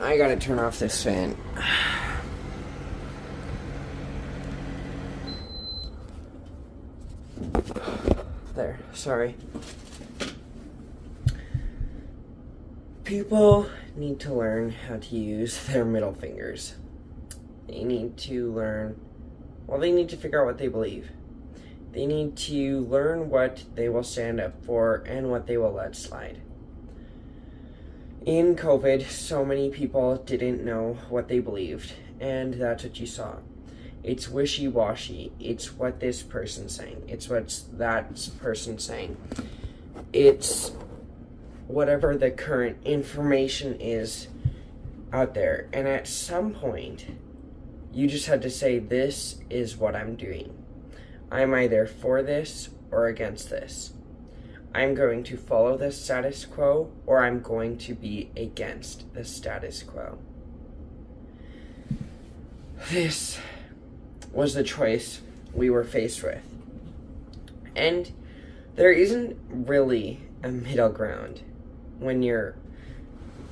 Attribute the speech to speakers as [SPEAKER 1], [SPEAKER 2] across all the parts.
[SPEAKER 1] I gotta turn off this fan. There, sorry. People need to learn how to use their middle fingers. They need to learn, they need to figure out what they believe. They need to learn what they will stand up for and what they will let slide. In COVID, so many people didn't know what they believed, and that's what you saw. It's wishy-washy. It's what this person's saying. It's what that person's saying. It's whatever the current information is out there. And at some point, you just had to say, this is what I'm doing. I'm either for this or against this. I'm going to follow the status quo, or I'm going to be against the status quo. This was the choice we were faced with. And there isn't really a middle ground when you're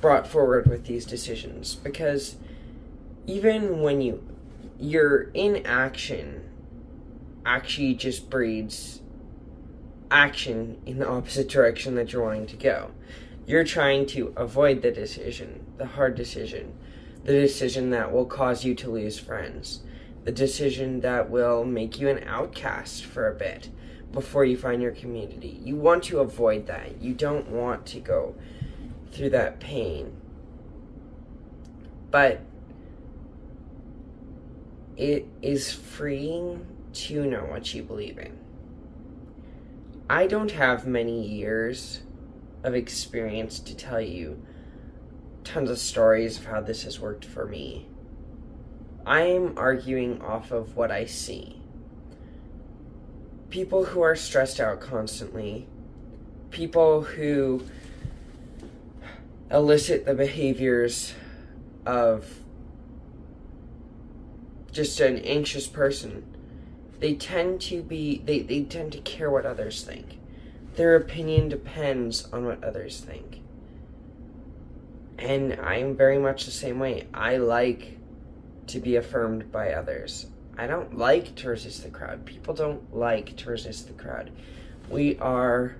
[SPEAKER 1] brought forward with these decisions, because even when your inaction actually just breeds action in the opposite direction that you're wanting to go. You're trying to avoid the decision, the hard decision, the decision that will cause you to lose friends, the decision that will make you an outcast for a bit before you find your community. You want to avoid that. You don't want to go through that pain. But it is freeing to know what you believe in. I don't have many years of experience to tell you tons of stories of how this has worked for me. I'm arguing off of what I see. People who are stressed out constantly, people who elicit the behaviors of just an anxious person, they tend to care what others think. Their opinion depends on what others think. And I'm very much the same way. I like to be affirmed by others. I don't like to resist the crowd. People don't like to resist the crowd. We are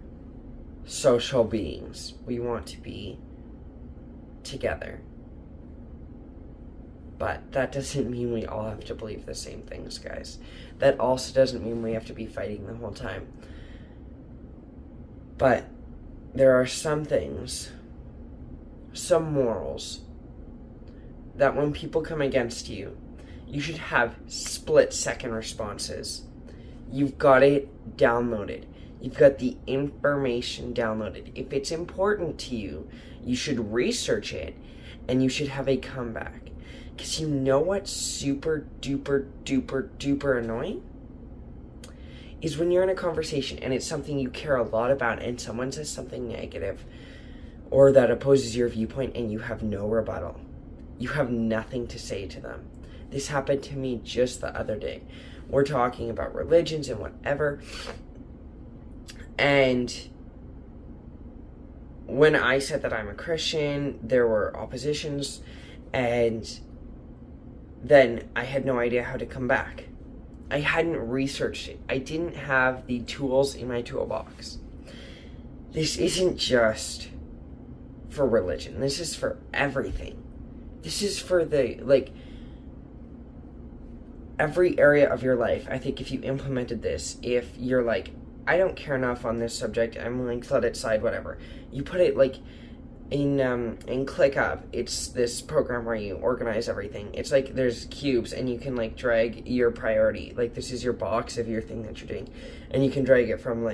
[SPEAKER 1] social beings. We want to be together. But that doesn't mean we all have to believe the same things, guys. That also doesn't mean we have to be fighting the whole time. But there are some things, some morals, that when people come against you, you should have split-second responses. You've got it downloaded. You've got the information downloaded. If it's important to you, you should research it, and you should have a comeback. Because you know what's super duper duper duper annoying? Is when you're in a conversation and it's something you care a lot about and someone says something negative or that opposes your viewpoint and you have no rebuttal. You have nothing to say to them. This happened to me just the other day. We're talking about religions and whatever. And when I said that I'm a Christian, there were oppositions, and then I had no idea how to come back. I hadn't researched it. I didn't have the tools in my toolbox. This isn't just for religion. This is for everything. This is for every area of your life. I think if you implemented this, if you're like, I don't care enough on this subject, I'm willing to let it slide, whatever. You put it in ClickUp, it's this program where you organize everything. It's like there's cubes and you can drag your priority. This is your box of your thing that you're doing. And you can drag it from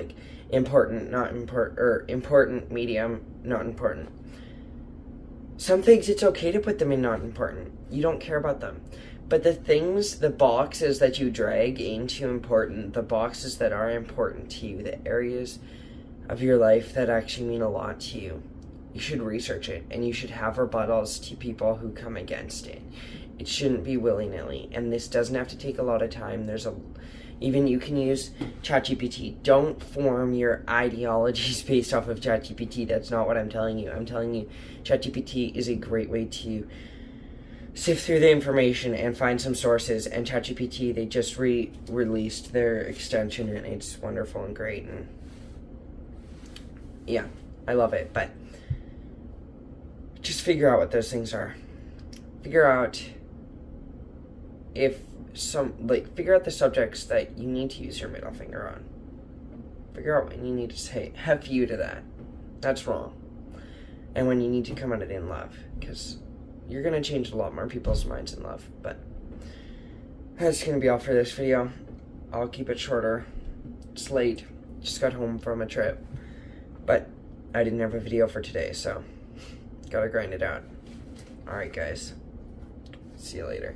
[SPEAKER 1] important, not important, or important, medium, not important. Some things it's okay to put them in not important. You don't care about them. But the things, the boxes that you drag into important, the boxes that are important to you, the areas of your life that actually mean a lot to you, you should research it, and you should have rebuttals to people who come against it. It shouldn't be willy-nilly, and this doesn't have to take a lot of time. Even you can use ChatGPT. Don't form your ideologies based off of ChatGPT. That's not what I'm telling you. I'm telling you ChatGPT is a great way to sift through the information and find some sources. And ChatGPT, they just released their extension, and it's wonderful and great. And yeah, I love it. But just figure out what those things are. Figure out figure out the subjects that you need to use your middle finger on. Figure out when you need to say F you to that. That's wrong. And when you need to come at it in love, because you're going to change a lot more people's minds in love. But that's going to be all for this video. I'll keep it shorter. It's late. Just got home from a trip. But I didn't have a video for today, so gotta grind it out. Alright, guys. See you later.